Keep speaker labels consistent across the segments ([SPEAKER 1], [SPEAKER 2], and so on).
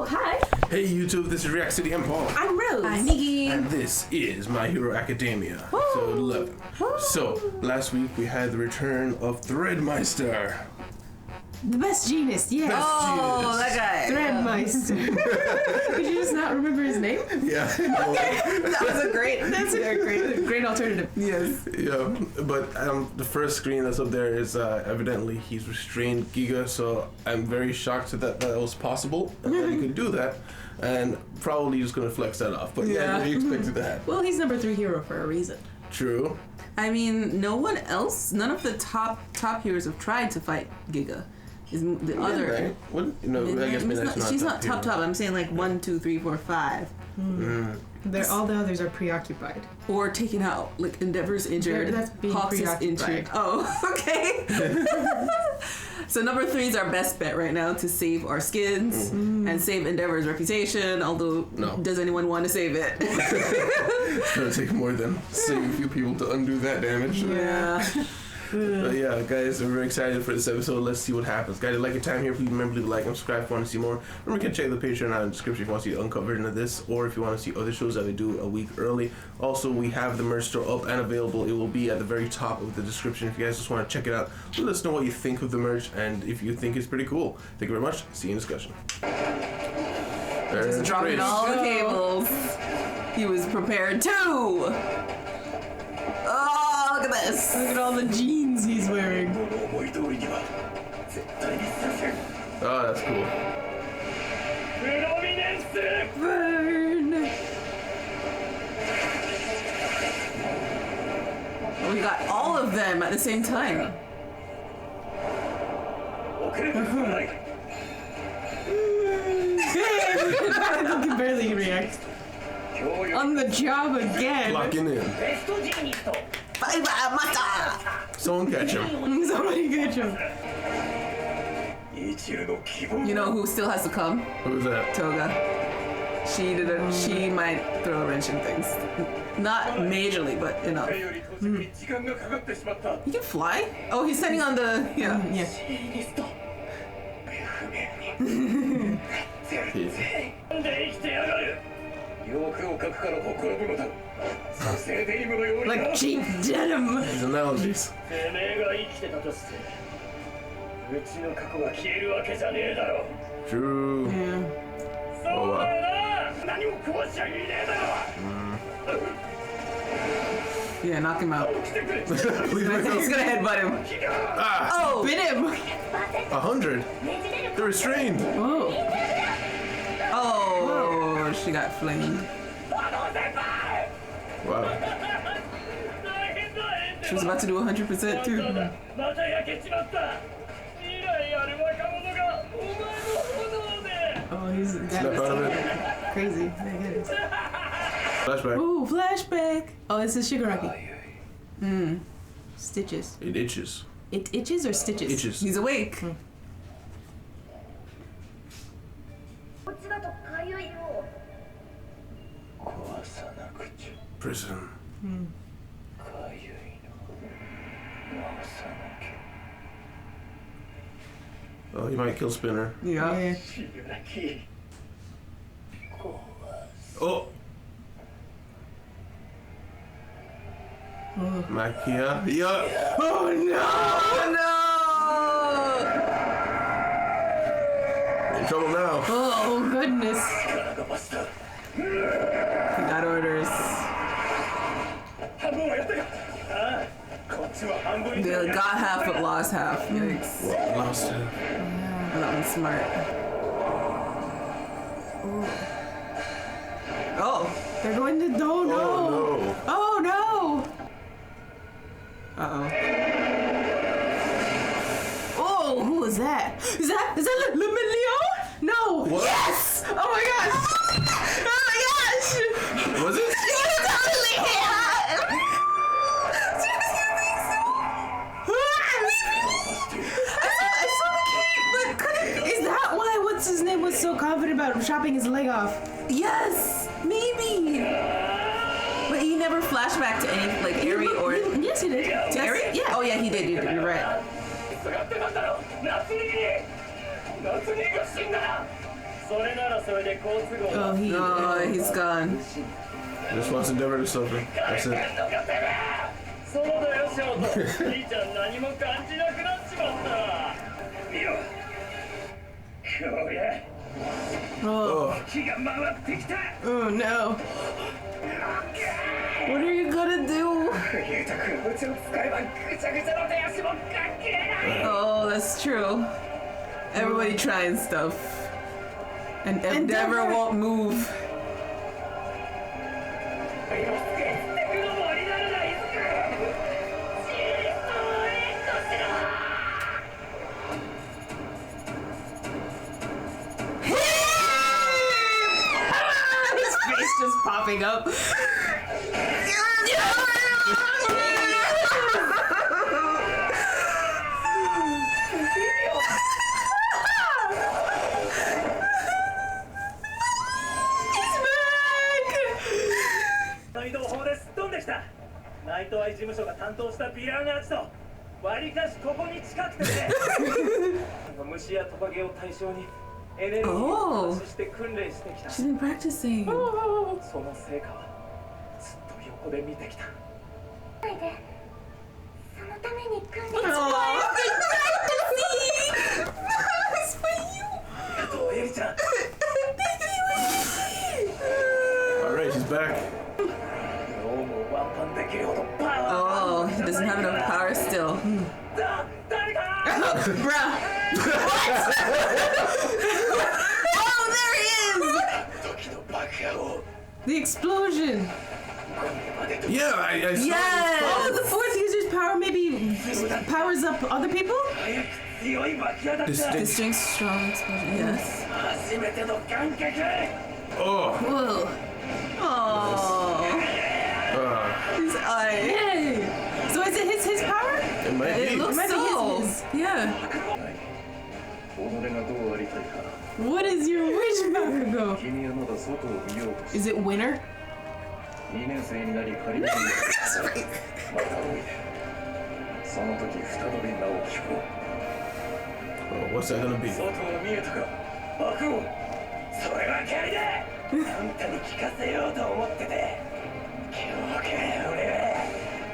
[SPEAKER 1] Oh, hi.
[SPEAKER 2] Hey YouTube, this is React City. I'm Paul.
[SPEAKER 1] I'm Rose.
[SPEAKER 3] I'm Nikki.
[SPEAKER 2] And this is My Hero Academia,
[SPEAKER 1] Woo!
[SPEAKER 2] episode 11.
[SPEAKER 1] Woo!
[SPEAKER 2] So, last week we had the return of Threadmeister.
[SPEAKER 1] The best genius, yes.
[SPEAKER 2] Best
[SPEAKER 3] Oh,
[SPEAKER 2] genius.
[SPEAKER 3] that guy.
[SPEAKER 1] Threadmeister. Did you just not remember his name?
[SPEAKER 2] Yeah.
[SPEAKER 3] That was a great.
[SPEAKER 1] That's a great alternative.
[SPEAKER 3] Yes.
[SPEAKER 2] Yeah, but the first screen that's up there is evidently he's restrained Giga, so I'm very shocked that was possible and that he could do that, and probably just gonna flex that off. But yeah, we expected that.
[SPEAKER 1] Well, he's number 3 hero for a reason.
[SPEAKER 2] True.
[SPEAKER 3] I mean, none of the top heroes have tried to fight Giga. Is the other?
[SPEAKER 2] Midnight. What? No, I guess Midnight's not.
[SPEAKER 3] She's not top.
[SPEAKER 2] hero.
[SPEAKER 3] I'm saying like 1, 2, 3, 4, 5,
[SPEAKER 1] All the others are preoccupied.
[SPEAKER 3] or taken out. Like Endeavor's injured.
[SPEAKER 1] That's being
[SPEAKER 3] Hawks is
[SPEAKER 1] preoccupied.
[SPEAKER 3] injured. Oh, okay. So number 3 is our best bet right now to save our skins and save Endeavor's reputation. Although,
[SPEAKER 2] No.
[SPEAKER 3] does anyone want to save it?
[SPEAKER 2] It's gonna take more than saving a few people to undo that damage.
[SPEAKER 3] Yeah.
[SPEAKER 2] But yeah, guys, we're very excited for this episode. Let's see what happens. Guys, like your time here, please remember to leave a like and subscribe if you want to see more. Remember, you can check the Patreon out in the description if you want to see the uncut version of this, or if you want to see other shows that we do a week early. Also, we have the merch store up and available. It will be at the very top of the description if you guys just want to check it out. Let us know what you think of the merch and if you think it's pretty cool. Thank you very much. See you in discussion.
[SPEAKER 3] Just dropping all the cables. He was prepared too. Oh, look at this.
[SPEAKER 1] Look at all the jeans he's wearing.
[SPEAKER 2] Oh, that's cool.
[SPEAKER 1] Burn.
[SPEAKER 3] We got all of them at the same time.
[SPEAKER 1] I can barely react. On the job again.
[SPEAKER 2] Locking in.
[SPEAKER 3] Bye-bye, mata.
[SPEAKER 2] Someone catch him.
[SPEAKER 1] Somebody get him.
[SPEAKER 3] You know who still has to come?
[SPEAKER 2] Who's that?
[SPEAKER 3] Toga. She might throw a wrench in things. Not majorly, but enough. He can fly? Oh, he's standing on the... Yeah.
[SPEAKER 1] Like cheap denim.
[SPEAKER 2] These analogies. True.
[SPEAKER 3] Yeah.
[SPEAKER 2] Oh, wow.
[SPEAKER 3] Yeah, knock him out. He's gonna headbutt him.
[SPEAKER 2] Ah,
[SPEAKER 3] Oh!
[SPEAKER 1] Bit him.
[SPEAKER 2] 100. They're restrained.
[SPEAKER 1] Oh.
[SPEAKER 3] Oh, she got flamed.
[SPEAKER 2] Wow.
[SPEAKER 3] She was about to do 100% too.
[SPEAKER 1] Oh, he's
[SPEAKER 2] Snap out of it.
[SPEAKER 1] crazy. My goodness.
[SPEAKER 2] Flashback.
[SPEAKER 1] Ooh, flashback. Oh, this is Shigaraki. Stitches.
[SPEAKER 2] It itches.
[SPEAKER 1] It itches or stitches?
[SPEAKER 2] Itches.
[SPEAKER 3] He's awake.
[SPEAKER 2] Prison. Oh, he might kill Spinner.
[SPEAKER 3] Yeah.
[SPEAKER 2] Oh! Makia. Yeah.
[SPEAKER 1] Oh no!
[SPEAKER 3] Oh
[SPEAKER 2] In trouble now.
[SPEAKER 1] Oh goodness.
[SPEAKER 3] no! He got orders. They got half but lost half. Yikes.
[SPEAKER 2] Lost him.
[SPEAKER 3] Well, that one's smart. Oh!
[SPEAKER 1] They're going to. Oh no!
[SPEAKER 2] Oh no.
[SPEAKER 1] Oh no!
[SPEAKER 3] Uh-oh.
[SPEAKER 1] Oh, who was that? Is that MacLeod? No!
[SPEAKER 2] What?
[SPEAKER 1] Yes! Oh my gosh! Oh my gosh!
[SPEAKER 2] Was it?
[SPEAKER 1] She was totally him! I saw the cape, but couldn't. Is that why what's his name was so confident about chopping his leg off?
[SPEAKER 3] Yes! Maybe! But he never flashed back to any, like, Eri or...
[SPEAKER 1] Yes, he did.
[SPEAKER 3] To Eri?
[SPEAKER 1] Yeah.
[SPEAKER 3] Oh, yeah, he did. You're right.
[SPEAKER 1] Oh,
[SPEAKER 3] He's gone.
[SPEAKER 2] Just wants Endeavor to suffer. That's it.
[SPEAKER 4] そうだよ、ショート。兄ちゃん何も感じなくなっちまった。見ろ。こりゃ。
[SPEAKER 2] Oh.
[SPEAKER 4] 気が回ってきた。
[SPEAKER 1] Oh no. What are you gonna do?
[SPEAKER 4] ユタ君、うちを使えばぐちゃぐちゃの手足も関係ない。
[SPEAKER 3] Oh, that's true. Everybody trying stuff. And Endeavor won't move.
[SPEAKER 1] His face just popping up. He's back!
[SPEAKER 4] ナイト法ですっ飛んできた。ナイトアイ事務所が担当したピラーナーチと割りかしここに近くてね。虫やトカゲを対象にエネルギーを発射して訓練してきた。
[SPEAKER 3] She's been practicing.
[SPEAKER 4] その成果はずっと横で見てきた。
[SPEAKER 5] そのために訓練
[SPEAKER 3] Oh,
[SPEAKER 4] ありがとう、エリちゃん。
[SPEAKER 2] Alright, she's back.
[SPEAKER 4] どうもワンパンできるほどパワー。
[SPEAKER 3] oh, he doesn't have enough power still.
[SPEAKER 4] 誰か。
[SPEAKER 3] Bruh. What? Oh, there he is!
[SPEAKER 4] 時の爆破を。
[SPEAKER 1] The explosion.
[SPEAKER 2] Yeah, I saw
[SPEAKER 3] Yes!
[SPEAKER 1] Oh, the fourth user's power maybe powers up other people?
[SPEAKER 4] 早く強い爆破だった。
[SPEAKER 3] The strength strong explosion. Yes.
[SPEAKER 4] 初めての感覚。
[SPEAKER 2] Oh.
[SPEAKER 1] Whoa.
[SPEAKER 3] Oh, his eye.
[SPEAKER 1] Hey. So is it his power?
[SPEAKER 2] It might
[SPEAKER 3] It
[SPEAKER 2] be.
[SPEAKER 3] looks
[SPEAKER 1] Maybe
[SPEAKER 3] so.
[SPEAKER 1] his-
[SPEAKER 3] Yeah.
[SPEAKER 4] 己がどうありたいか。
[SPEAKER 1] What is your wish, Bakugo?
[SPEAKER 4] 君はまだ外を見ようとして
[SPEAKER 1] Is it winter?
[SPEAKER 4] 2年生になり仮にまたおいで。その時再び名を聞こ
[SPEAKER 2] Oh, what's that gonna be?
[SPEAKER 4] う。外を見えたか。爆音。そればかりだ。あんたに聞かせようと思ってて。今日から俺は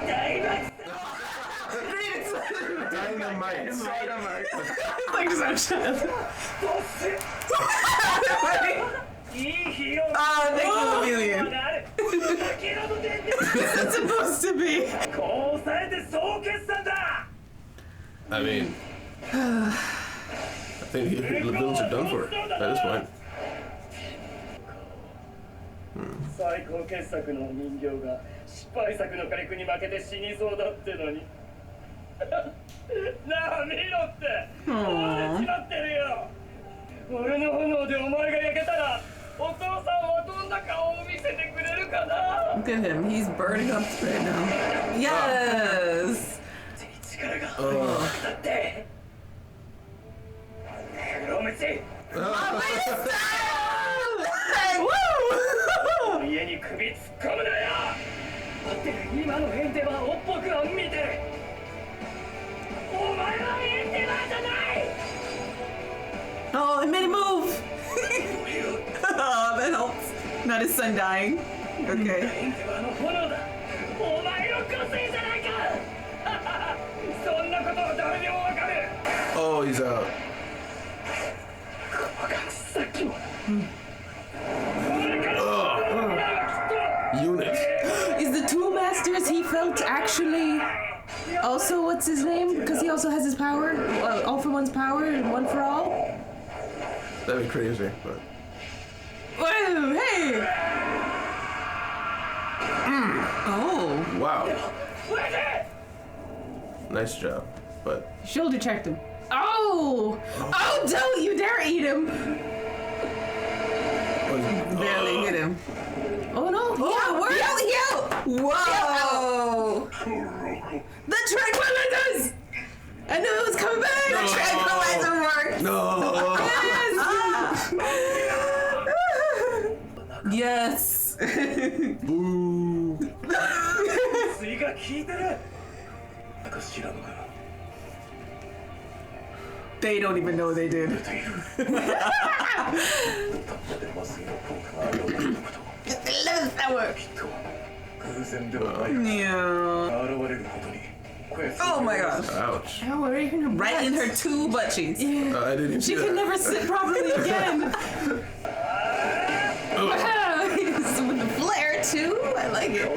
[SPEAKER 4] 大爆
[SPEAKER 2] Dynamite.
[SPEAKER 1] Like Sunshine.
[SPEAKER 4] いい日よ。
[SPEAKER 3] Oh, thank you, Lillian.
[SPEAKER 4] 先ほど出て
[SPEAKER 1] What's it supposed to be?
[SPEAKER 4] こうされて総決算だ。
[SPEAKER 2] I mean, I think the villains are done for at this point.
[SPEAKER 4] 最高傑作の人形が失敗作の火力に負けて死にそうだってのになあ見ろって壊れちまってるよ。俺の炎でお前が焼けたらお父さんはどんな顔を見せてくれるかな。
[SPEAKER 3] Look at him. He's burning up right now. Yes.
[SPEAKER 4] 力がだって黒虫家に首突っ込むなよ。だって今のエンデバーを僕は見てる。お前はエンデバーじゃない。
[SPEAKER 3] Oh, it made him move. Oh, that helps. Not his son dying. Okay.
[SPEAKER 4] エンデバーの炎だ。お前の個性じゃないか。そんなことは誰でもわかる。
[SPEAKER 2] Oh, he's out.
[SPEAKER 4] さっきも。
[SPEAKER 2] Unit.
[SPEAKER 1] Is the two masters he felt actually also what's his name? Because he also has his power, all for one's power and one for all.
[SPEAKER 2] That'd be crazy, but
[SPEAKER 1] Whoa! Hey!
[SPEAKER 3] Oh.
[SPEAKER 2] wow, nice job. But
[SPEAKER 1] Shoulder checked him. Oh! Oh! Don't you dare eat him!
[SPEAKER 3] Barely hit him.
[SPEAKER 1] Oh no!
[SPEAKER 3] Oh,
[SPEAKER 1] He out!
[SPEAKER 3] Whoa.
[SPEAKER 1] The tranquilizers! I knew it was coming back.
[SPEAKER 2] No.
[SPEAKER 3] Tranquilizer worked.
[SPEAKER 2] no.
[SPEAKER 3] Yes.
[SPEAKER 2] Boo.
[SPEAKER 4] 水が効いてる。なんか知らんのか。
[SPEAKER 3] They don't even know they did.
[SPEAKER 4] たったで麻酔の効果があるようなこと
[SPEAKER 3] 11th hour.
[SPEAKER 4] きっと偶然ではない
[SPEAKER 3] Yeah.
[SPEAKER 4] 現れることに
[SPEAKER 3] Oh my gosh.
[SPEAKER 2] Ouch.
[SPEAKER 1] Oh, right in her
[SPEAKER 3] Right in her
[SPEAKER 1] butt.
[SPEAKER 3] 2 butt cheeks.
[SPEAKER 1] Yeah.
[SPEAKER 2] I didn't even
[SPEAKER 1] She
[SPEAKER 2] see
[SPEAKER 1] can
[SPEAKER 2] that.
[SPEAKER 1] never sit properly again. Wow. With the flare too. I like it.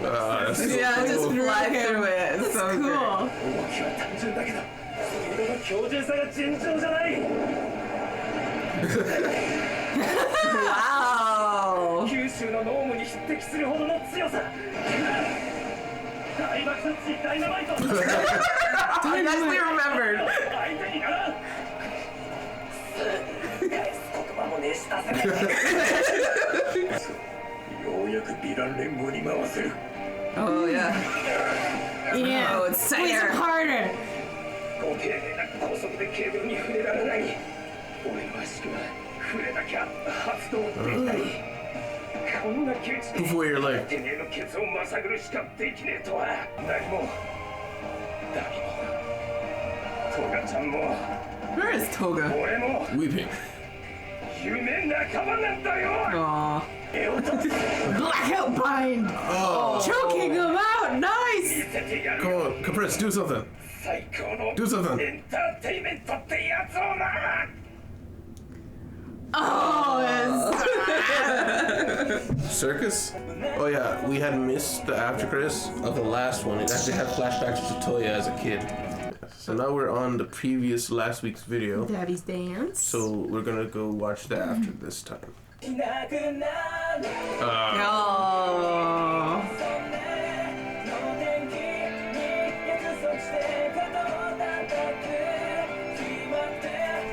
[SPEAKER 2] That's so
[SPEAKER 3] Yeah,
[SPEAKER 2] cool.
[SPEAKER 3] just fly through it. It's so
[SPEAKER 1] Cool.
[SPEAKER 3] good.
[SPEAKER 4] 動きは単純だけどスピードの強靭さが尋常じゃない
[SPEAKER 3] Wow.
[SPEAKER 4] 九州のノームに匹敵するほどの強さ大爆殺時ダイナマイト
[SPEAKER 3] I actually remembered.
[SPEAKER 4] 相手にならん返す言葉もねえしたせめてようやくヴィラン連合に回せる
[SPEAKER 3] Oh, yeah.
[SPEAKER 1] Yeah.
[SPEAKER 3] Oh, it's
[SPEAKER 1] Squeeze
[SPEAKER 3] Sayer.
[SPEAKER 1] him harder.
[SPEAKER 4] ご丁寧な高速でケーブルに触れられない俺の足が触れなきゃ発動できないこんな窮地で
[SPEAKER 2] Before your leg.
[SPEAKER 4] てめえのケツをまさぐるしかできねえとは何もダビもトガちゃんも
[SPEAKER 3] Where is Toga?
[SPEAKER 4] 俺も
[SPEAKER 2] Weeping.
[SPEAKER 4] 夢仲間なんだよ
[SPEAKER 3] Aw.
[SPEAKER 4] 絵をと
[SPEAKER 1] Blackout bind.
[SPEAKER 2] Oh.
[SPEAKER 1] Choking him out.
[SPEAKER 4] 見
[SPEAKER 1] Nice.
[SPEAKER 4] せてやる
[SPEAKER 2] Come on, Compress, do something.
[SPEAKER 4] 最高の
[SPEAKER 2] Do something.
[SPEAKER 4] エンターテイメントってやつをな
[SPEAKER 1] Oh,
[SPEAKER 2] Circus? Oh yeah, we had missed the after credits of the last one. It actually had flashbacks to Toya as a kid. So now we're on the previous last week's video.
[SPEAKER 1] Daddy's dance.
[SPEAKER 2] So we're gonna go watch that after this time.
[SPEAKER 3] Oh.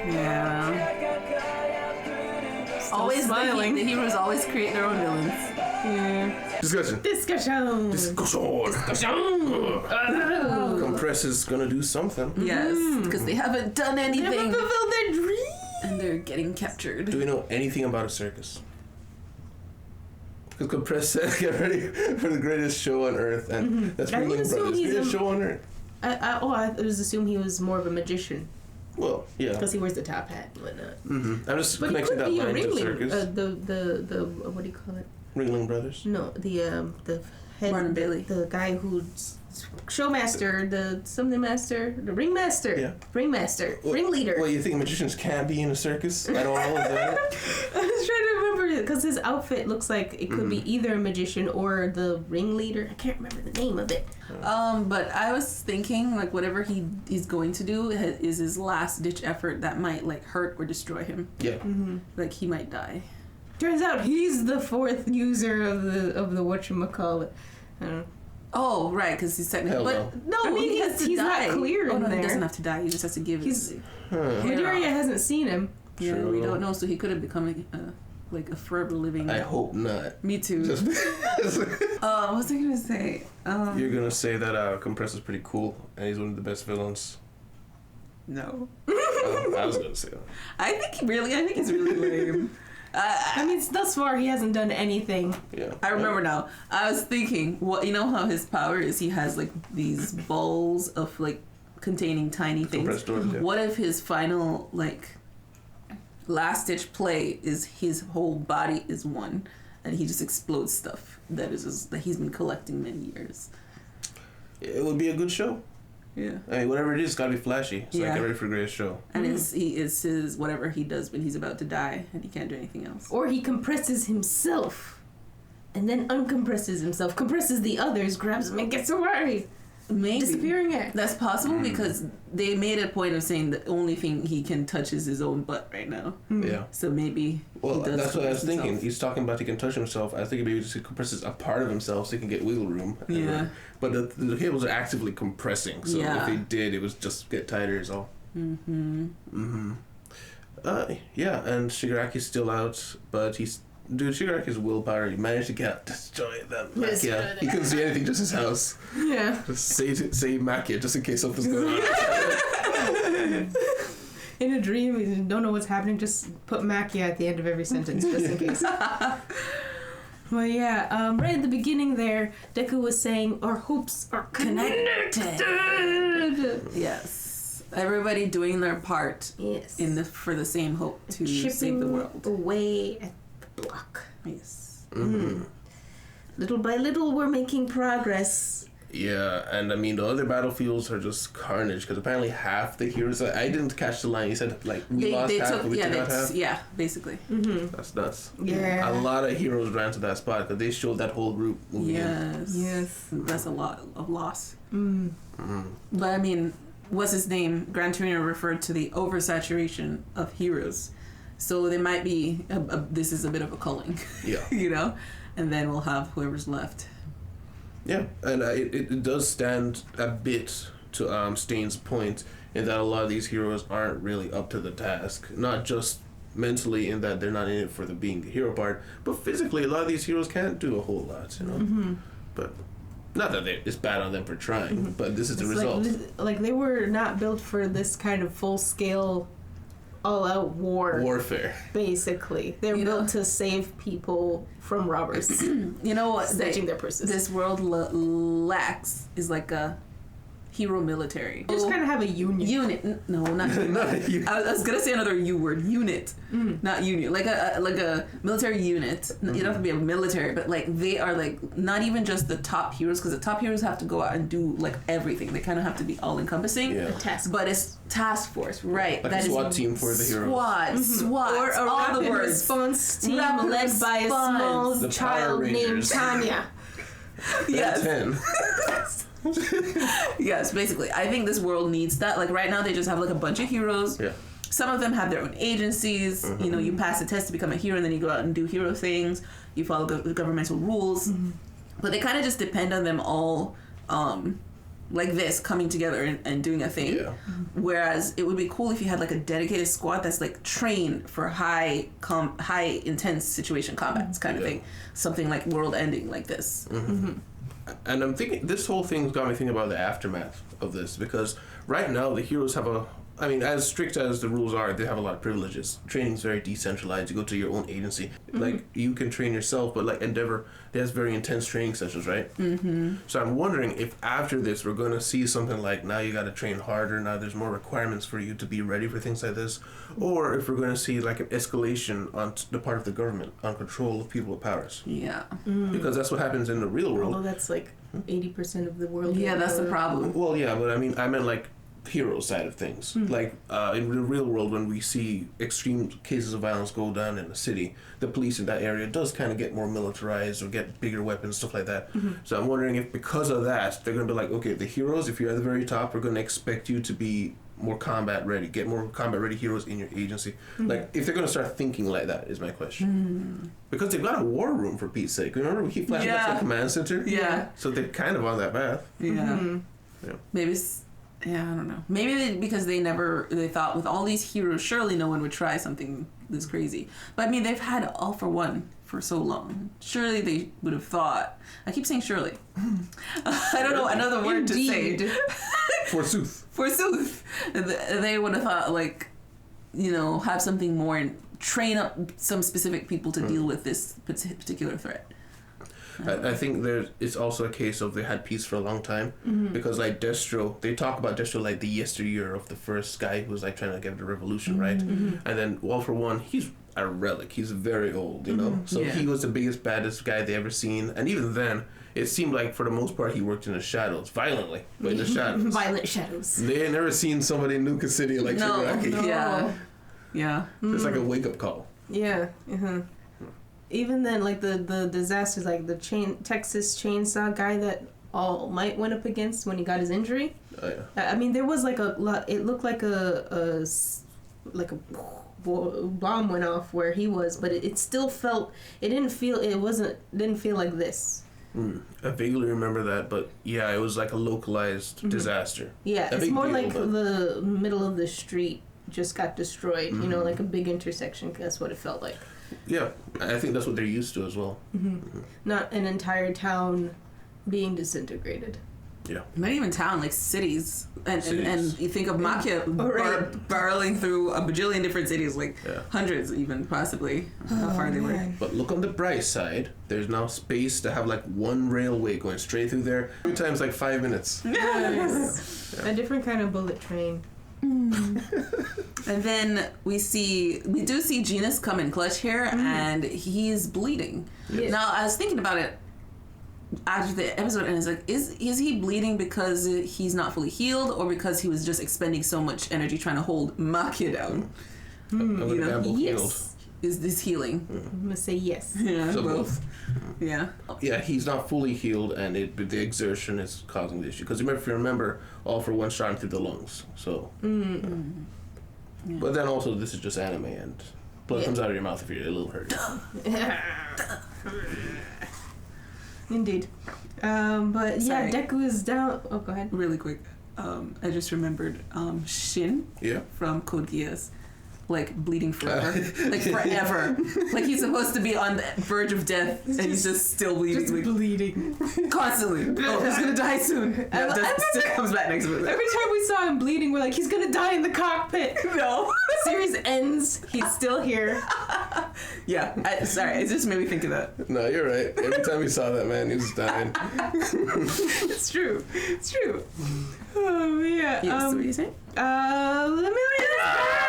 [SPEAKER 3] Yeah. Always
[SPEAKER 1] smiling.
[SPEAKER 3] The heroes always create their own villains.
[SPEAKER 1] Yeah.
[SPEAKER 2] Discussion.
[SPEAKER 1] Discussion.
[SPEAKER 2] Compress is gonna do something.
[SPEAKER 3] Yes, because they haven't done
[SPEAKER 1] Never
[SPEAKER 3] anything.
[SPEAKER 1] fulfilled their dream.
[SPEAKER 3] And they're getting captured.
[SPEAKER 2] Do we know anything about a circus? Because Compress said, get ready for the greatest show on earth, and that's
[SPEAKER 1] I would
[SPEAKER 2] Ringling
[SPEAKER 1] assume
[SPEAKER 2] Brothers.
[SPEAKER 1] he's
[SPEAKER 2] Greatest
[SPEAKER 1] a-
[SPEAKER 2] show on earth.
[SPEAKER 1] I was assuming he was more of a magician
[SPEAKER 2] Well, yeah.
[SPEAKER 1] because he wears the top hat and whatnot.
[SPEAKER 2] I'm just
[SPEAKER 1] But he
[SPEAKER 2] connecting
[SPEAKER 1] could
[SPEAKER 2] that
[SPEAKER 1] be a
[SPEAKER 2] line to
[SPEAKER 1] ringling.
[SPEAKER 2] circus.
[SPEAKER 1] The what do you call it?
[SPEAKER 2] Ringling Brothers.
[SPEAKER 1] No, the head,
[SPEAKER 3] Martin Bailey.
[SPEAKER 1] the guy who's showmaster, the something master, the ringmaster,
[SPEAKER 2] Yeah.
[SPEAKER 1] ringmaster, ringleader.
[SPEAKER 2] Well, you think magicians can't be in a circus at all? Is that it?
[SPEAKER 1] I was trying to remember because his outfit looks like it could be either a magician or the ringleader. I can't remember the name of it.
[SPEAKER 3] But I was thinking, like, whatever he's going to do is his last ditch effort that might, like, hurt or destroy him.
[SPEAKER 2] Yeah.
[SPEAKER 3] Like, he might die.
[SPEAKER 1] Turns out he's the fourth user of the whatchamacallit. I don't know.
[SPEAKER 3] Oh, right, because he's technically.
[SPEAKER 2] Hell
[SPEAKER 3] But no,
[SPEAKER 1] I mean,
[SPEAKER 3] he has to
[SPEAKER 1] he's not
[SPEAKER 3] die.
[SPEAKER 1] clear
[SPEAKER 3] Oh,
[SPEAKER 1] in
[SPEAKER 3] no, he
[SPEAKER 1] there.
[SPEAKER 3] doesn't have to die. He just has to give
[SPEAKER 1] He's-
[SPEAKER 3] his
[SPEAKER 2] Huh.
[SPEAKER 3] hair
[SPEAKER 1] Midoriya
[SPEAKER 3] off.
[SPEAKER 1] hasn't seen him.
[SPEAKER 3] Yeah,
[SPEAKER 2] True.
[SPEAKER 3] we don't know, so he could have become like a forever living.
[SPEAKER 2] I hope not.
[SPEAKER 3] Me too.
[SPEAKER 2] Just
[SPEAKER 3] What was I gonna say?
[SPEAKER 2] You're gonna say that Compress is pretty cool and he's one of the best villains.
[SPEAKER 3] No.
[SPEAKER 2] I was gonna say that.
[SPEAKER 3] I think he's really lame.
[SPEAKER 1] I mean, thus far he hasn't done anything.
[SPEAKER 2] Yeah.
[SPEAKER 3] I remember now. I was thinking, you know how his power is? He has like these balls of like containing tiny things.
[SPEAKER 2] Compressed doors, yeah.
[SPEAKER 3] What if his final like last ditch play is his whole body is one, and he just explodes stuff that he's been collecting many years.
[SPEAKER 2] It would be a good show.
[SPEAKER 3] Yeah.
[SPEAKER 2] I mean, whatever it is, it's gotta be flashy. So
[SPEAKER 3] Yeah.
[SPEAKER 2] get ready for a great show.
[SPEAKER 3] And it's his whatever he does when he's about to die and he can't do anything else.
[SPEAKER 1] Or he compresses himself and then uncompresses himself, compresses the others, grabs them and gets away.
[SPEAKER 3] Maybe.
[SPEAKER 1] Disappearing it.
[SPEAKER 3] That's possible because they made a point of saying the only thing he can touch is his own butt right now.
[SPEAKER 2] Yeah.
[SPEAKER 3] So maybe
[SPEAKER 2] Well,
[SPEAKER 3] he does
[SPEAKER 2] that's what I was
[SPEAKER 3] compress
[SPEAKER 2] thinking.
[SPEAKER 3] himself.
[SPEAKER 2] He's talking about he can touch himself. I think maybe he just compresses a part of himself so he can get wiggle room.
[SPEAKER 3] Yeah.
[SPEAKER 2] But the cables are actively compressing, so
[SPEAKER 3] Yeah.
[SPEAKER 2] if he did, it was just get tighter is all. Yeah, and Shigaraki's still out, but Shigaraki's willpower, he managed to destroy them.
[SPEAKER 1] Yes.
[SPEAKER 2] Yeah, he couldn't see anything, just his house.
[SPEAKER 1] Yeah.
[SPEAKER 2] Just say Makia, just in case something's going on.
[SPEAKER 1] In a dream, you don't know what's happening, just put Makia at the end of every sentence, just in case. Well, yeah, right at the beginning there, Deku was saying, our hopes are connected.
[SPEAKER 3] Yes. Everybody doing their part
[SPEAKER 1] Yes.
[SPEAKER 3] for the same hope to
[SPEAKER 1] Chipping
[SPEAKER 3] save the world.
[SPEAKER 1] away at the block.
[SPEAKER 3] Yes.
[SPEAKER 1] Little by little, we're making progress.
[SPEAKER 2] Yeah, and I mean the other battlefields are just carnage because apparently half the heroes. I didn't catch the line. You said like we lost half, but we took out half.
[SPEAKER 3] Yeah, basically.
[SPEAKER 2] That's nuts.
[SPEAKER 1] Yeah.
[SPEAKER 2] A lot of heroes ran to that spot because they showed that whole group moving in.
[SPEAKER 3] Yes. That's a lot of loss. But I mean, what's his name? Gran Torino referred to the oversaturation of heroes, so there might be this is a bit of a culling.
[SPEAKER 2] Yeah.
[SPEAKER 3] You know, and then we'll have whoever's left.
[SPEAKER 2] Yeah, and it does stand a bit to Stain's point in that a lot of these heroes aren't really up to the task. Not just mentally in that they're not in it for the being the hero part, but physically a lot of these heroes can't do a whole lot, you know. But not that it's bad on them for trying, but this is the result.
[SPEAKER 1] Like they were not built for this kind of full scale, all out
[SPEAKER 2] Warfare.
[SPEAKER 1] Basically, they're built to save people from robbers.
[SPEAKER 3] You know what?
[SPEAKER 1] Snatching their purses.
[SPEAKER 3] This world lacks is like a hero military.
[SPEAKER 1] They just kind of have a union.
[SPEAKER 3] Unit. No, not unit. I was gonna say another U word. Unit, not union. Like a military unit. You don't have to be a military, but like they are like not even just the top heroes, because the top heroes have to go out and do like everything. They kind of have to be all encompassing.
[SPEAKER 2] Yeah.
[SPEAKER 3] But it's task force, right?
[SPEAKER 2] Like a SWAT team for the heroes.
[SPEAKER 3] SWAT,
[SPEAKER 1] Or a
[SPEAKER 3] all the
[SPEAKER 1] rapid
[SPEAKER 3] words.
[SPEAKER 1] response team
[SPEAKER 3] Rapid
[SPEAKER 1] led by a
[SPEAKER 3] response.
[SPEAKER 1] small
[SPEAKER 2] The Power
[SPEAKER 1] child named
[SPEAKER 2] Rangers.
[SPEAKER 1] Tanya.
[SPEAKER 3] Yes.
[SPEAKER 2] 10.
[SPEAKER 3] Yes, basically. I think this world needs that. Like right now they just have like a bunch of heroes.
[SPEAKER 2] Yeah.
[SPEAKER 3] Some of them have their own agencies. You know, you pass a test to become a hero and then you go out and do hero things. You follow the governmental rules. But they kind of just depend on them all like this, coming together and doing a thing.
[SPEAKER 2] Yeah.
[SPEAKER 3] Whereas it would be cool if you had like a dedicated squad that's like trained for high intense situation combats kind of thing. Something like world ending like this.
[SPEAKER 2] And I'm thinking, this whole thing's got me thinking about the aftermath of this, because right now the heroes have as strict as the rules are, they have a lot of privileges. Training's very decentralized. You go to your own agency. Like, you can train yourself, but like Endeavor, it has very intense training sessions, right? So I'm wondering if after this we're going to see something like, now you got to train harder, now there's more requirements for you to be ready for things like this, or if we're going to see like an escalation on the part of the government on control of people with powers.
[SPEAKER 3] Yeah.
[SPEAKER 2] Because that's what happens in the real world.
[SPEAKER 1] Although that's like 80% of the world.
[SPEAKER 3] Yeah, that's the problem.
[SPEAKER 2] Well, yeah, but I meant like hero side of things. Like in the real world, when we see extreme cases of violence go down in the city, the police in that area does kind of get more militarized or get bigger weapons, stuff like that. So I'm wondering if because of that, they're going to be like, okay, the heroes, if you're at the very top, we're going to expect you to be more combat ready, get more combat ready heroes in your agency. Like, if they're going to start thinking like that is my question. Because they've got a war room, for Pete's sake. Remember, we keep flashing back to the command center?
[SPEAKER 3] Yeah.
[SPEAKER 2] So they're kind of on that path.
[SPEAKER 3] Yeah.
[SPEAKER 2] Yeah.
[SPEAKER 3] Maybe I don't know. Maybe because they thought with all these heroes, surely no one would try something this crazy. But I mean, they've had All for One for so long. Surely they would have thought. I keep saying surely. I don't know another word to say.
[SPEAKER 2] Forsooth.
[SPEAKER 3] Forsooth. They would have thought, like, you know, have something more and train up some specific people to deal with this particular threat.
[SPEAKER 2] I think it's also a case of they had peace for a long time, because like Destro, they talk about Destro like the yesteryear of the first guy who was like trying to get the revolution, right? And then All for One, he's a relic. He's very old, you know. So he was the biggest, baddest guy they ever seen, and even then, it seemed like for the most part he worked in the shadows, violently, but in the shadows.
[SPEAKER 1] Violent shadows.
[SPEAKER 2] They had never seen somebody nuke a city like Shigaraki.
[SPEAKER 3] Yeah.
[SPEAKER 2] It's like a wake up call.
[SPEAKER 1] Yeah. Even then, like the disasters, like the Texas chainsaw guy that All Might went up against when he got his injury.
[SPEAKER 2] Oh, yeah.
[SPEAKER 1] I mean, there was like it looked like a bomb went off where he was, but it still felt, didn't feel like this.
[SPEAKER 2] I vaguely remember that, but yeah, it was like a localized disaster.
[SPEAKER 1] Yeah,
[SPEAKER 2] A
[SPEAKER 1] it's
[SPEAKER 2] big
[SPEAKER 1] more
[SPEAKER 2] deal,
[SPEAKER 1] like
[SPEAKER 2] but-
[SPEAKER 1] the middle of the street just got destroyed, you know, like a big intersection. That's what it felt like.
[SPEAKER 2] Yeah, I think that's what they're used to as well.
[SPEAKER 1] Not an entire town being disintegrated.
[SPEAKER 2] Yeah.
[SPEAKER 3] Not even town, like cities. And you think of MacLeod barreling through a bajillion different cities, like hundreds even, possibly, how far they were.
[SPEAKER 2] But look on the bright side, there's now space to have like one railway going straight through there. 2 times like 5 minutes.
[SPEAKER 1] Yes. A different kind of bullet train.
[SPEAKER 3] And then we do see Genus come in clutch here, and he's bleeding.
[SPEAKER 1] Yes.
[SPEAKER 3] Now, I was thinking about it after the episode, and it's like, is he bleeding because he's not fully healed, or because he was just expending so much energy trying to hold Maki down?
[SPEAKER 2] I'm gonna gamble healed.
[SPEAKER 1] Yes.
[SPEAKER 3] Is this healing?
[SPEAKER 1] I'm gonna say yes.
[SPEAKER 3] Yeah,
[SPEAKER 2] So
[SPEAKER 3] well,
[SPEAKER 2] both.
[SPEAKER 3] yeah.
[SPEAKER 2] Yeah, he's not fully healed, and the exertion is causing the issue. Because if you remember, All for One shot through the lungs. So, but then also this is just anime, and blood comes out of your mouth if you're a little hurt.
[SPEAKER 1] Indeed. But yeah,
[SPEAKER 3] Sorry.
[SPEAKER 1] Deku is down. Oh, go ahead.
[SPEAKER 3] Really quick, I just remembered Shin
[SPEAKER 2] Yeah.
[SPEAKER 3] from Code Geass. Like bleeding forever, like forever. Like he's supposed to be on the verge of death, and he's just still bleeding,
[SPEAKER 1] Just
[SPEAKER 3] like,
[SPEAKER 1] bleeding.
[SPEAKER 3] constantly. Oh, he's gonna die soon.
[SPEAKER 1] I
[SPEAKER 3] Death still comes back next minute.
[SPEAKER 1] Every time we saw him bleeding, we're like, he's gonna die in the cockpit.
[SPEAKER 3] No.
[SPEAKER 1] Series ends. He's still here.
[SPEAKER 3] Yeah. Sorry, it just made me think of that.
[SPEAKER 2] No, you're right. Every time we saw that man, he was dying.
[SPEAKER 1] It's true. It's true. Oh yeah.
[SPEAKER 3] Yes. What are you saying?
[SPEAKER 1] Lemillion is back.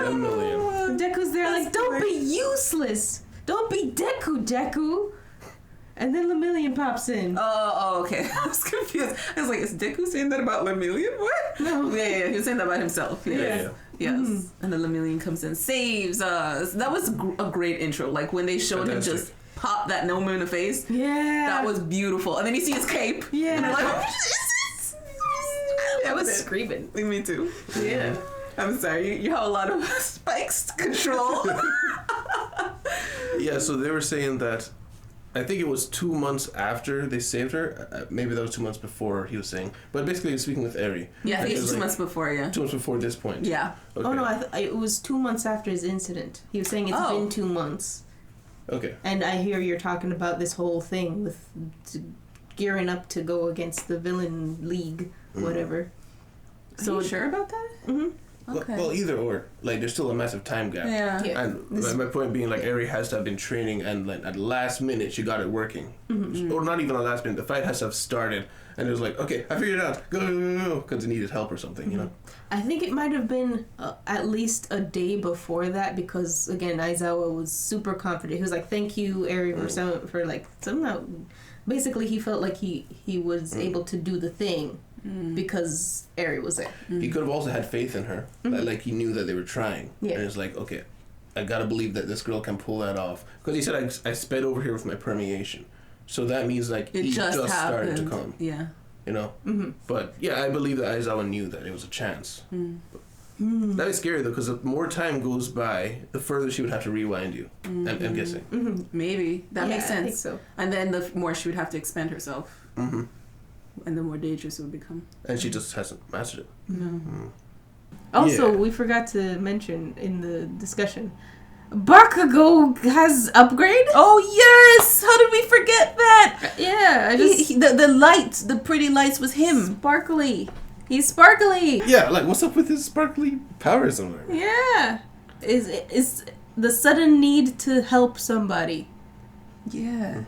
[SPEAKER 2] A million.
[SPEAKER 1] Deku's there, like, don't be useless. Don't be Deku. And then Lemillion pops in.
[SPEAKER 3] Oh, okay. I was confused. I was like, is Deku saying that about Lemillion? What?
[SPEAKER 1] No.
[SPEAKER 3] Yeah, he was saying that about himself.
[SPEAKER 2] Yeah.
[SPEAKER 3] Yes. And then Lemillion comes in, saves us. That was a great intro. Like when they showed him just pop that Nomu in the face.
[SPEAKER 1] Yeah.
[SPEAKER 3] That was beautiful. And then you see his cape.
[SPEAKER 1] Yeah.
[SPEAKER 3] And you're like,
[SPEAKER 1] I was screaming.
[SPEAKER 3] Me too.
[SPEAKER 1] Yeah.
[SPEAKER 3] I'm sorry. You have a lot of spikes to control.
[SPEAKER 2] Yeah, so they were saying that, I think it was 2 months after they saved her. Maybe that was 2 months before, he was saying. But basically, he was speaking with Eri.
[SPEAKER 3] Yeah, I think
[SPEAKER 2] It
[SPEAKER 3] it's
[SPEAKER 2] was
[SPEAKER 3] 2
[SPEAKER 2] like
[SPEAKER 3] months before, yeah.
[SPEAKER 2] 2 months before this point.
[SPEAKER 3] Yeah.
[SPEAKER 2] Okay.
[SPEAKER 1] Oh no, it was 2 months after his incident. He was saying it's been 2 months.
[SPEAKER 2] Okay.
[SPEAKER 1] And I hear you're talking about this whole thing with gearing up to go against the villain league, whatever.
[SPEAKER 3] So sure about that?
[SPEAKER 1] Mm-hmm.
[SPEAKER 3] Okay.
[SPEAKER 2] Well, either or. Like, there's still a massive time gap.
[SPEAKER 3] Yeah.
[SPEAKER 1] Yeah.
[SPEAKER 2] And my point being, like, Eri has to have been training, and like, at the last minute, she got it working.
[SPEAKER 1] Mm-hmm.
[SPEAKER 2] Or not even the last minute. The fight has to have started, and it was like, okay, I figured it out. Go. Because it needed help or something, you know?
[SPEAKER 1] I think it might have been at least a day before that because, again, Aizawa was super confident. He was like, thank you, Eri, for like, somehow... Basically, he felt like he was able to do the thing because Eri was there.
[SPEAKER 2] He could have also had faith in her. Like, he knew that they were trying.
[SPEAKER 1] Yeah.
[SPEAKER 2] And it's like, okay, I gotta believe that this girl can pull that off. Because he said, I sped over here with my permeation. So that means, like,
[SPEAKER 3] It
[SPEAKER 2] he
[SPEAKER 3] just
[SPEAKER 2] started
[SPEAKER 3] happened.
[SPEAKER 2] to come.
[SPEAKER 3] Yeah.
[SPEAKER 2] You know?
[SPEAKER 1] Mm-hmm.
[SPEAKER 2] But, yeah, I believe that Aizawa knew that it was a chance. That is scary, though, because the more time goes by, the further she would have to rewind you. I'm guessing.
[SPEAKER 3] Maybe. That makes sense.
[SPEAKER 1] I think so.
[SPEAKER 3] And then the more she would have to expend herself.
[SPEAKER 2] Mm-hmm.
[SPEAKER 3] And the more dangerous it would become.
[SPEAKER 2] And she just hasn't mastered it.
[SPEAKER 3] No.
[SPEAKER 1] Also,
[SPEAKER 2] Yeah.
[SPEAKER 1] we forgot to mention in the discussion, Bakugo has upgrade.
[SPEAKER 3] Oh, yes! How did we forget that?
[SPEAKER 1] Yeah, I just
[SPEAKER 3] The lights, the pretty lights was him.
[SPEAKER 1] sparkly. He's sparkly.
[SPEAKER 2] Yeah, like, what's up with his sparkly powers somewhere?
[SPEAKER 1] Yeah, is the sudden need to help somebody.
[SPEAKER 3] Yeah.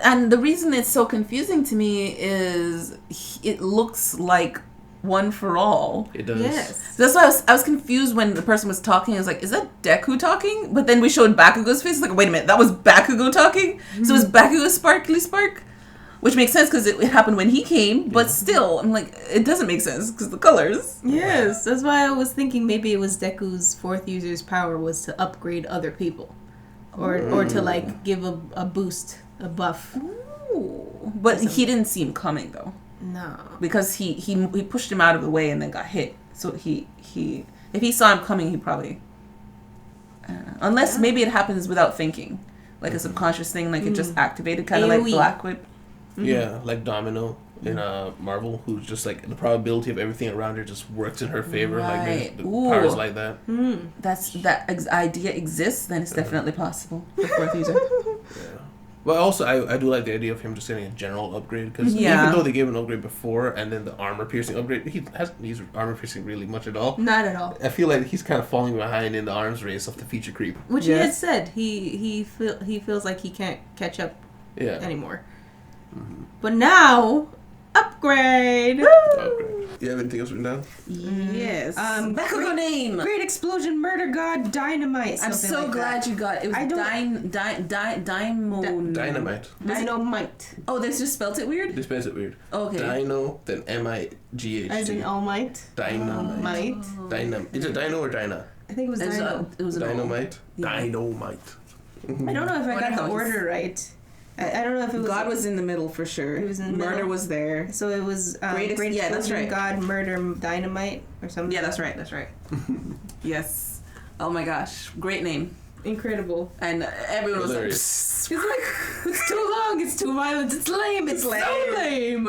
[SPEAKER 3] And the reason it's so confusing to me is it looks like One for All.
[SPEAKER 2] It does.
[SPEAKER 1] Yes.
[SPEAKER 3] That's why I was confused when the person was talking. I was like, is that Deku talking? But then we showed Bakugo's face. Like, wait a minute, that was Bakugo talking? So is Bakugo Sparkly Spark? Which makes sense because it happened when he came. But still, I'm like, it doesn't make sense because the colors.
[SPEAKER 1] Yes, that's why I was thinking maybe it was Deku's fourth user's power was to upgrade other people, or to like give a boost, a buff.
[SPEAKER 3] Ooh. But he didn't see him coming though.
[SPEAKER 1] No.
[SPEAKER 3] Because he pushed him out of the way and then got hit. So he if he saw him coming, he probably unless maybe it happens without thinking, like a subconscious thing, like it just activated, kind of like
[SPEAKER 1] AoE.
[SPEAKER 3] Black Whip.
[SPEAKER 2] Yeah, like Domino in Marvel, who's just like the probability of everything around her just works in her favor.
[SPEAKER 3] Right.
[SPEAKER 2] Like the
[SPEAKER 3] Ooh.
[SPEAKER 2] powers like that.
[SPEAKER 3] That idea exists, then it's definitely possible for fourth user.
[SPEAKER 2] Yeah. Well, also I do like the idea of him just getting a general upgrade because
[SPEAKER 3] Yeah.
[SPEAKER 2] even though they gave him an upgrade before and then the armor piercing upgrade, he hasn't used armor piercing really much at all.
[SPEAKER 1] Not at all.
[SPEAKER 2] I feel like he's kind of falling behind in the arms race of the feature creep.
[SPEAKER 1] Which he had
[SPEAKER 3] Yes.
[SPEAKER 1] said he feels like he can't catch up
[SPEAKER 2] Yeah.
[SPEAKER 1] anymore. But now, upgrade.
[SPEAKER 2] Upgrade. You have anything else written down?
[SPEAKER 3] Yes. Bakugo
[SPEAKER 1] great,
[SPEAKER 3] name.
[SPEAKER 1] Great explosion, murder god, dynamite.
[SPEAKER 3] I'm
[SPEAKER 1] something
[SPEAKER 3] so
[SPEAKER 1] like
[SPEAKER 3] glad
[SPEAKER 1] that.
[SPEAKER 3] you got it. It was
[SPEAKER 1] I don't-
[SPEAKER 2] Dynamite.
[SPEAKER 1] Dynamite.
[SPEAKER 3] Oh, they just spelt it weird?
[SPEAKER 2] They spelled it weird.
[SPEAKER 3] Okay.
[SPEAKER 2] Dino, then M-I-G-H-T.
[SPEAKER 1] As in all might.
[SPEAKER 2] Dynamite.
[SPEAKER 1] Might.
[SPEAKER 2] Is it Dino or Dyna?
[SPEAKER 1] I think it was
[SPEAKER 3] It was,
[SPEAKER 1] dino.
[SPEAKER 3] it was an O.
[SPEAKER 2] Dynamite?
[SPEAKER 3] Yeah.
[SPEAKER 2] Dynamite.
[SPEAKER 1] I don't know if I
[SPEAKER 3] Wonder
[SPEAKER 1] got
[SPEAKER 3] how
[SPEAKER 1] the
[SPEAKER 3] it's-
[SPEAKER 1] order right. I don't know if it was.
[SPEAKER 3] God was in the middle for sure.
[SPEAKER 1] It was in the
[SPEAKER 3] Murder
[SPEAKER 1] middle.
[SPEAKER 3] was there.
[SPEAKER 1] So it was
[SPEAKER 3] Great yeah, that's
[SPEAKER 1] explosion,
[SPEAKER 3] right.
[SPEAKER 1] god, murder, dynamite, or something.
[SPEAKER 3] Yeah, that's right. That's right. Yes. Oh my gosh, great name.
[SPEAKER 1] Incredible.
[SPEAKER 3] And everyone was like,
[SPEAKER 1] It's like, it's too long, it's too violent, it's lame, it's so lame.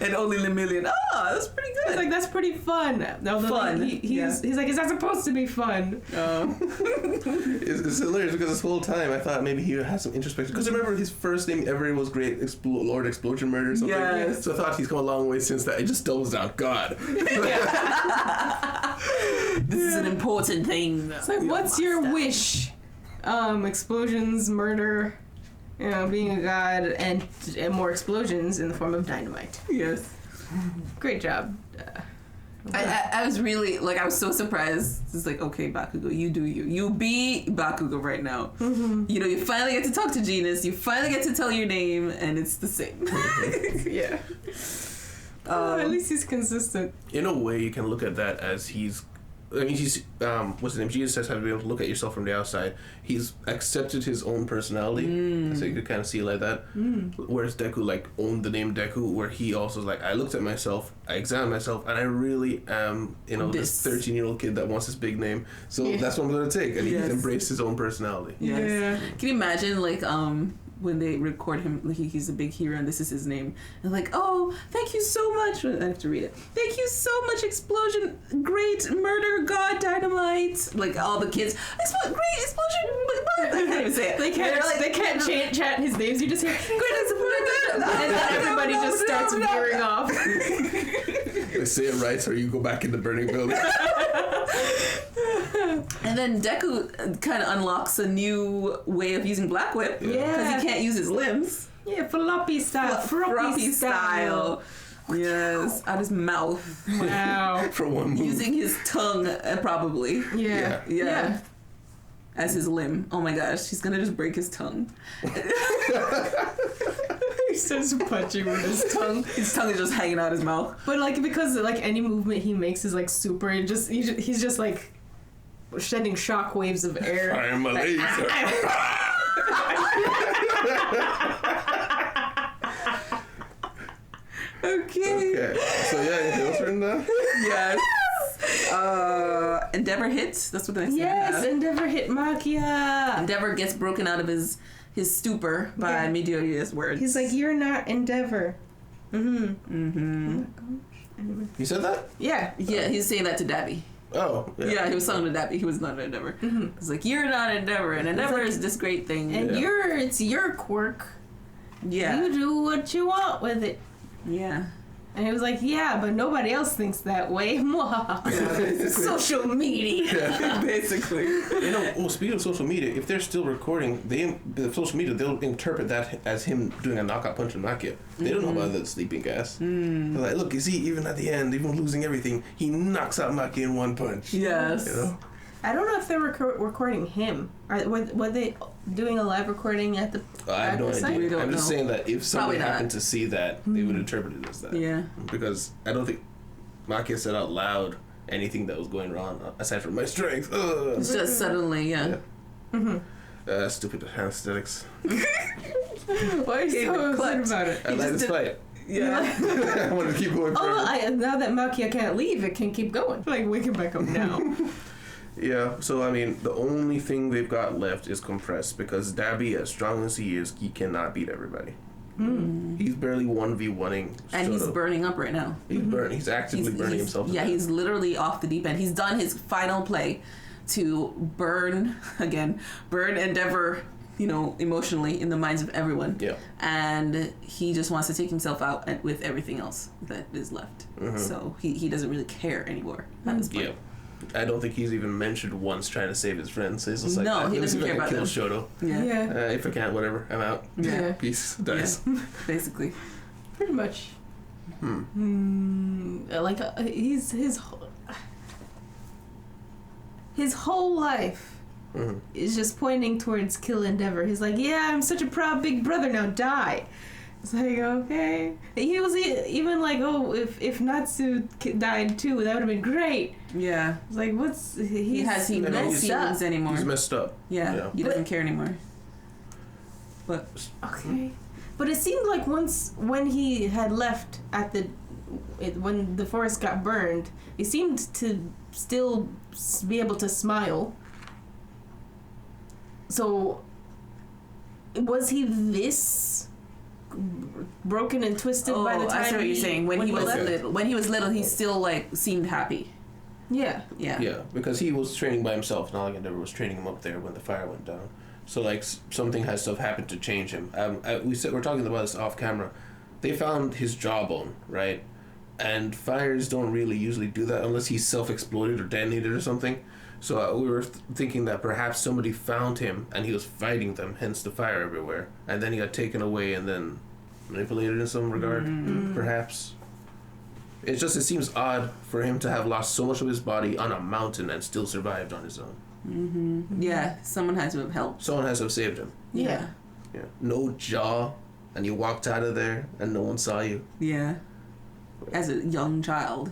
[SPEAKER 3] and only Lemillion. Oh, that's pretty
[SPEAKER 1] It's
[SPEAKER 3] good.
[SPEAKER 1] like, that's pretty fun. Although,
[SPEAKER 3] Fun,
[SPEAKER 1] like, he's
[SPEAKER 3] yeah.
[SPEAKER 1] like, is that supposed to be fun?
[SPEAKER 2] It's hilarious because this whole time I thought maybe he had some introspection. Because remember his first name ever was Great Lord Explosion Murder or something.
[SPEAKER 3] Yes.
[SPEAKER 2] So I thought he's come a long way since that. It just doubles down. God.
[SPEAKER 3] This is an important thing.
[SPEAKER 1] It's like, what's your wish? Explosions, murder, you know, being a god, and more explosions in the form of dynamite.
[SPEAKER 3] Yes.
[SPEAKER 1] Great job.
[SPEAKER 3] I was really, like, I was so surprised. It's like, okay, Bakugo, you do you. You be Bakugo right now.
[SPEAKER 1] Mm-hmm.
[SPEAKER 3] You know, you finally get to talk to Genus, you finally get to tell your name, and it's the same.
[SPEAKER 1] Yeah. At least he's consistent.
[SPEAKER 2] In a way, you can look at that as he's. I mean, he's what's his name? Jesus says how to be able to look at yourself from the outside. He's accepted his own personality, so you could kind of see it like that. Whereas Deku like owned the name Deku, where he also was like, I looked at myself, I examined myself, and I really am, you know, this 13-year-old kid that wants this big name. So that's what I'm gonna take, and he's embraced his own personality.
[SPEAKER 3] Yes.
[SPEAKER 1] Yeah.
[SPEAKER 3] Can you imagine, like, when they record him, like, he's a big hero and this is his name, and like, oh, thank you so much. I have to read it. Thank you so much, Explosion, great murder, god, dynamite. Like, all the kids, great explosion. I can't even say it.
[SPEAKER 1] They can't chant his names. You just hear great explosion, and then everybody just starts veering off.
[SPEAKER 2] They say it right, or you go back in the burning building.
[SPEAKER 3] And then Deku kind of unlocks a new way of using Black Whip.
[SPEAKER 1] Yeah.
[SPEAKER 3] Because he can't use his limbs.
[SPEAKER 1] Yeah, floppy style.
[SPEAKER 3] Floppy style. Yes, out his mouth.
[SPEAKER 1] Wow.
[SPEAKER 2] For one move.
[SPEAKER 3] Using his tongue, probably.
[SPEAKER 1] Yeah.
[SPEAKER 3] Yeah. As his limb. Oh my gosh, he's gonna just break his tongue.
[SPEAKER 1] He starts punching with his tongue.
[SPEAKER 3] His tongue is just hanging out his mouth.
[SPEAKER 1] But like, because like any movement he makes is like super, he's just like shedding shock waves of air.
[SPEAKER 2] I am a laser.
[SPEAKER 3] Okay.
[SPEAKER 2] So yeah, anything else written down?
[SPEAKER 3] Yes. Endeavor hits. That's what the next thing I
[SPEAKER 1] Yes,
[SPEAKER 3] have.
[SPEAKER 1] Endeavor hit Makia.
[SPEAKER 3] Endeavor gets broken out of his stupor by Midoriya's words.
[SPEAKER 1] He's like, you're not Endeavor.
[SPEAKER 2] You said that?
[SPEAKER 1] Yeah.
[SPEAKER 3] Yeah, he's saying that to Dabi.
[SPEAKER 2] Oh.
[SPEAKER 3] Yeah, he was talking to Dabi. He was not Endeavor. He's like, you're not Endeavor, and Endeavor is this great thing.
[SPEAKER 1] And it's your quirk.
[SPEAKER 3] Yeah.
[SPEAKER 1] You do what you want with it.
[SPEAKER 3] Yeah.
[SPEAKER 1] And he was like, yeah, but nobody else thinks that way. Social media.
[SPEAKER 3] Basically.
[SPEAKER 2] You know, well, speaking of social media, if they're still recording, the social media, they'll interpret that as him doing a knockout punch on Makia. They don't know about the sleeping gas. They're like, look, you see, even at the end, even losing everything, he knocks out Makia in one punch.
[SPEAKER 3] Yes.
[SPEAKER 2] You know?
[SPEAKER 1] I don't know if they're recording him. Were they doing a live recording at the
[SPEAKER 2] I have no
[SPEAKER 1] at the site?
[SPEAKER 3] We
[SPEAKER 2] idea.
[SPEAKER 3] don't
[SPEAKER 2] I'm just
[SPEAKER 3] know.
[SPEAKER 2] saying that if somebody
[SPEAKER 3] Probably not.
[SPEAKER 2] happened to see that, they would interpret it as that.
[SPEAKER 3] Yeah.
[SPEAKER 2] Because I don't think Makia said out loud anything that was going wrong aside from my strength.
[SPEAKER 3] It's just suddenly, yeah.
[SPEAKER 2] Stupid anesthetics.
[SPEAKER 1] Why are you so upset about it?
[SPEAKER 2] I like this fight.
[SPEAKER 3] Yeah.
[SPEAKER 2] I want to keep going further.
[SPEAKER 1] Now that Makia can't leave, it can keep going. Like, wake him back up now.
[SPEAKER 2] Yeah, so I mean, the only thing they've got left is compressed because Dabi, as strong as he is, he cannot beat everybody. He's barely 1v1ing.
[SPEAKER 3] And he's burning up right now.
[SPEAKER 2] He's burning. He's actively burning himself.
[SPEAKER 3] Yeah, he's literally off the deep end. He's done his final play to burn Endeavor, you know, emotionally in the minds of everyone.
[SPEAKER 2] Yeah.
[SPEAKER 3] And he just wants to take himself out with everything else that is left. So he doesn't really care anymore at this point.
[SPEAKER 2] Yeah. I don't think he's even mentioned once trying to save his friends. So he's just like,
[SPEAKER 3] No, he
[SPEAKER 2] let me see
[SPEAKER 3] doesn't
[SPEAKER 2] if I
[SPEAKER 3] care
[SPEAKER 2] can
[SPEAKER 3] about
[SPEAKER 2] kill
[SPEAKER 3] them.
[SPEAKER 2] Shoto.
[SPEAKER 3] Yeah.
[SPEAKER 2] If I can't, whatever, I'm out.
[SPEAKER 3] Yeah.
[SPEAKER 2] Peace. Dies.
[SPEAKER 3] Basically.
[SPEAKER 1] Pretty much. Like his whole life is just pointing towards kill Endeavor. He's like, yeah, I'm such a proud big brother, now die. It's like, okay. He was even like, oh, if Natsu died too, that would have been great.
[SPEAKER 3] Yeah.
[SPEAKER 1] It's like,
[SPEAKER 3] he has no feelings anymore.
[SPEAKER 2] He's messed up.
[SPEAKER 3] Yeah. He doesn't care anymore. But
[SPEAKER 1] okay. But it seemed like when he had left when the forest got burned, he seemed to still be able to smile. So, was he this broken and twisted by the time?
[SPEAKER 3] I see what you're saying. When he was little, he still like seemed happy.
[SPEAKER 1] Yeah.
[SPEAKER 2] Yeah, because he was training by himself. Not like Endeavor was training him up there when the fire went down. So like something has to have happened to change him. We're talking about this off camera. They found his jawbone, right? And fires don't really usually do that unless he's self-exploded or detonated or something. So we were thinking that perhaps somebody found him and he was fighting them, hence the fire everywhere. And then he got taken away and then manipulated in some regard, perhaps. It seems odd for him to have lost so much of his body on a mountain and still survived on his own.
[SPEAKER 3] Yeah, someone had to have helped.
[SPEAKER 2] Someone has to have saved him.
[SPEAKER 3] Yeah.
[SPEAKER 2] No jaw, and you walked out of there and no one saw you.
[SPEAKER 3] Yeah. As a young child.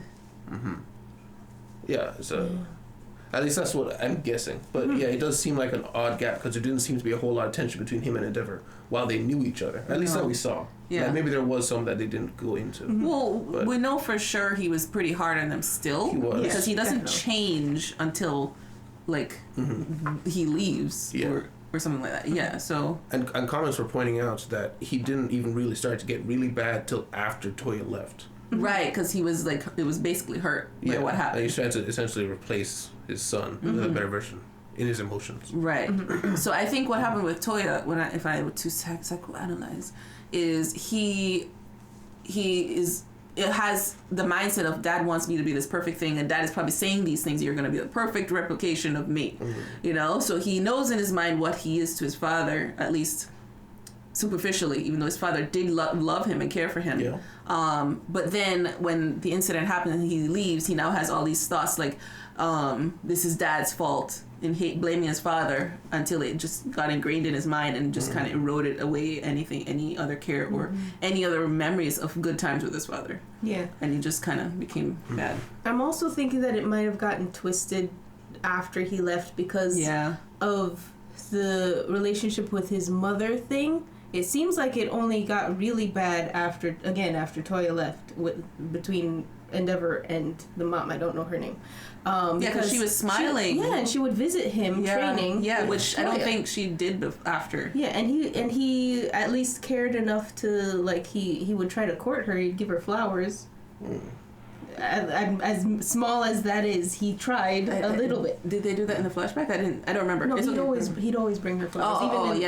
[SPEAKER 2] Yeah, so at least that's what I'm guessing. But yeah, it does seem like an odd gap because there didn't seem to be a whole lot of tension between him and Endeavor while they knew each other. At least that we saw.
[SPEAKER 3] Yeah.
[SPEAKER 2] Like maybe there was some that they didn't go into.
[SPEAKER 3] Well, we know for sure he was pretty hard on them still.
[SPEAKER 2] He was.
[SPEAKER 3] Because he doesn't change until, like, he leaves or something like that. Yeah, so...
[SPEAKER 2] And comments were pointing out that he didn't even really start to get really bad till after Toya left.
[SPEAKER 3] Right, because he was, like, it was basically hurt by what happened.
[SPEAKER 2] And he tried to essentially replace his son with a better version in his emotions.
[SPEAKER 3] Right. So I think what happened with Toya, if I were to psychoanalyze, is he has the mindset of dad wants me to be this perfect thing, and dad is probably saying these things, you're going to be the perfect replication of me. You know? So he knows in his mind what he is to his father, at least superficially, even though his father did love him and care for him.
[SPEAKER 2] Yeah.
[SPEAKER 3] But then when the incident happened and he leaves, he now has all these thoughts like, this is dad's fault, and blaming his father until it just got ingrained in his mind and just kind of eroded away any other care or any other memories of good times with his father.
[SPEAKER 1] Yeah.
[SPEAKER 3] And he just kind of became bad.
[SPEAKER 1] I'm also thinking that it might have gotten twisted after he left because of the relationship with his mother thing. It seems like it only got really bad after Toya left between Endeavor and the mom. I don't know her name.
[SPEAKER 3] Because she was smiling.
[SPEAKER 1] And she would visit him training.
[SPEAKER 3] Yeah, which I don't think she did after.
[SPEAKER 1] Yeah, and he at least cared enough to, like, he would try to court her. He'd give her flowers. As small as that is, he tried a little bit.
[SPEAKER 3] Did they do that in the flashback? I don't remember.
[SPEAKER 1] No, he'd always bring her flowers.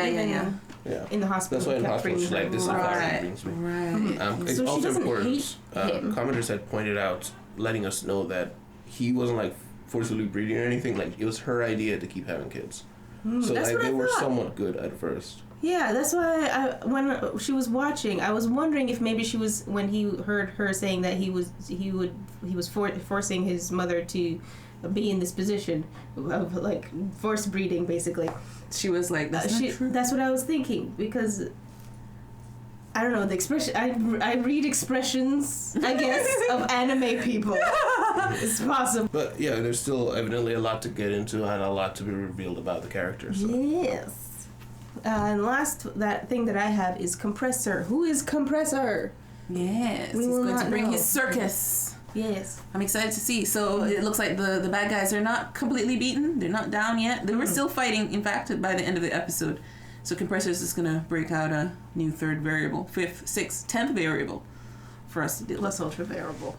[SPEAKER 1] In the hospital.
[SPEAKER 2] That's why in the hospital she's like, this is why he brings me.
[SPEAKER 3] Right.
[SPEAKER 2] It's
[SPEAKER 1] So
[SPEAKER 2] also
[SPEAKER 1] she doesn't
[SPEAKER 2] important.
[SPEAKER 1] hate him.
[SPEAKER 2] Commenters had pointed out, letting us know that he wasn't like forcibly breeding or anything. Like it was her idea to keep having kids. So
[SPEAKER 1] that's
[SPEAKER 2] like
[SPEAKER 1] what
[SPEAKER 2] they
[SPEAKER 1] I
[SPEAKER 2] were
[SPEAKER 1] thought.
[SPEAKER 2] somewhat good at first.
[SPEAKER 1] Yeah, that's why when she was watching, I was wondering if maybe she was, when he heard her saying that he was forcing his mother to be in this position of like force breeding, basically.
[SPEAKER 3] She was like, that's not true.
[SPEAKER 1] That's what I was thinking, because I don't know, the expression, I read expressions, I guess, of anime people. It's possible.
[SPEAKER 2] But yeah, there's still evidently a lot to get into and a lot to be revealed about the characters. So.
[SPEAKER 1] Yes. And that thing that I have is Compressor. Who is Compressor?
[SPEAKER 3] Yes,
[SPEAKER 1] We
[SPEAKER 3] he's
[SPEAKER 1] will
[SPEAKER 3] going to
[SPEAKER 1] not
[SPEAKER 3] bring
[SPEAKER 1] know.
[SPEAKER 3] his circus.
[SPEAKER 1] Yes.
[SPEAKER 3] I'm excited to see. So it looks like the bad guys are not completely beaten. They're not down yet. They were still fighting, in fact, by the end of the episode. So Compressors is going to break out a new third variable, 5th, 6th, 10th variable for us to deal with.
[SPEAKER 1] Plus ultra variable.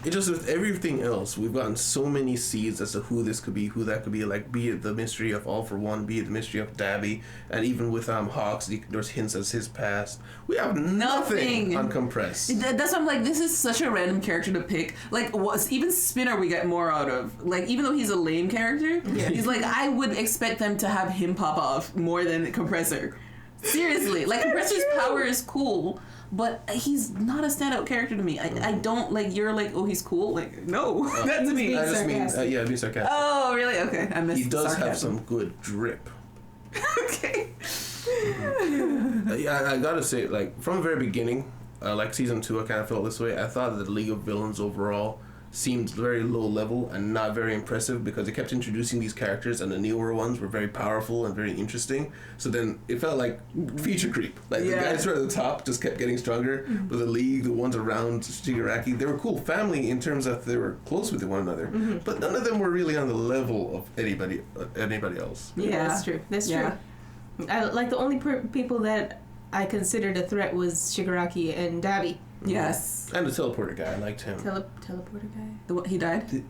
[SPEAKER 2] It just, with everything else, we've gotten so many seeds as to who this could be, who that could be, like, be it the mystery of All for One, be it the mystery of Dabby, and even with Hawks, there's hints as his past. We have nothing on Compress.
[SPEAKER 3] That's why I'm like, this is such a random character to pick. Like, even Spinner we get more out of. Like, even though he's a lame character, he's like, I would expect them to have him pop off more than Compressor. Seriously, like Compressor's power is cool, but he's not a standout character to me. I don't like. You're like, oh, he's cool. Like, no, that's me.
[SPEAKER 2] I just mean, be sarcastic.
[SPEAKER 3] Oh, really? Okay, I missed.
[SPEAKER 2] He does
[SPEAKER 3] sarcasm.
[SPEAKER 2] have some good drip.
[SPEAKER 3] Okay.
[SPEAKER 2] Yeah, I gotta say, like from the very beginning, like season 2, I kind of felt this way. I thought that the League of Villains overall seemed very low level and not very impressive because they kept introducing these characters, and the newer ones were very powerful and very interesting. So then it felt like feature creep. Like the guys who were at the top just kept getting stronger, but the League, the ones around Shigaraki, they were cool family in terms of they were close with one another, but none of them were really on the level of anybody else.
[SPEAKER 1] Yeah, that's true. That's true. I, like the only people that I considered a threat was Shigaraki and Dabi.
[SPEAKER 3] Yes.
[SPEAKER 2] And the teleporter guy, I liked him.
[SPEAKER 1] Teleporter guy.
[SPEAKER 3] The one, he died.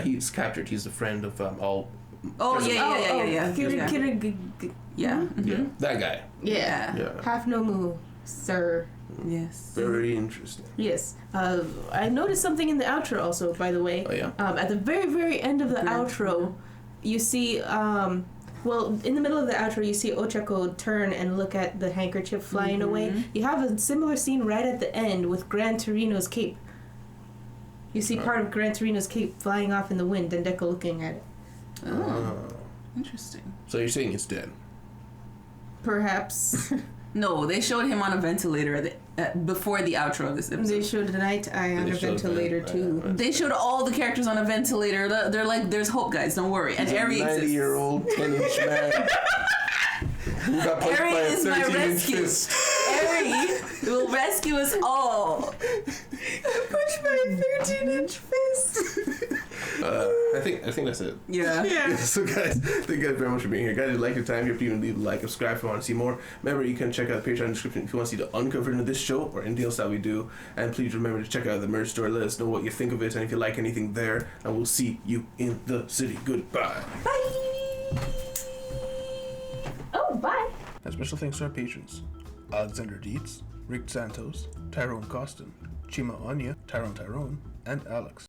[SPEAKER 2] He's captured. He's a friend of all.
[SPEAKER 3] Oh yeah. Yeah.
[SPEAKER 2] Yeah, that guy.
[SPEAKER 1] Yeah. Half Nomu, sir.
[SPEAKER 3] Yes.
[SPEAKER 2] Very interesting.
[SPEAKER 1] Yes. I noticed something in the outro also, by the way.
[SPEAKER 2] Oh yeah.
[SPEAKER 1] At the very, very end of the outro, you see, well, in the middle of the outro, you see Ochako turn and look at the handkerchief flying away. You have a similar scene right at the end with Gran Torino's cape. You see part of Gran Torino's cape flying off in the wind, and Deco looking at it.
[SPEAKER 3] Oh. Interesting.
[SPEAKER 2] So you're saying he's dead?
[SPEAKER 1] Perhaps.
[SPEAKER 3] No, they showed him on a ventilator before the outro of this episode.
[SPEAKER 1] They showed Night Eye on a ventilator too.
[SPEAKER 3] They showed all the characters on a ventilator. They're like, there's hope, guys. Don't worry. And Eri exists.
[SPEAKER 2] 90-year-old 10-inch man. Who got punched by a 13-inch fist.
[SPEAKER 3] Eri will rescue us all.
[SPEAKER 1] Punched by a 13-inch fist.
[SPEAKER 2] I think that's it.
[SPEAKER 3] Yeah.
[SPEAKER 2] So guys, thank you guys very much for being here. Guys, if you like your time here, please leave a like, subscribe if you want to see more. Remember, you can check out the Patreon description if you want to see the uncovered of this show or anything else that we do. And please remember to check out the merch store. Let us know what you think of it and if you like anything there. And we'll see you in the city. Goodbye.
[SPEAKER 1] Bye. Oh, bye.
[SPEAKER 2] And special thanks to our patrons: Alexander Dietz, Rick Santos, Tyrone Costin, Chima Anya, Tyrone, and Alex.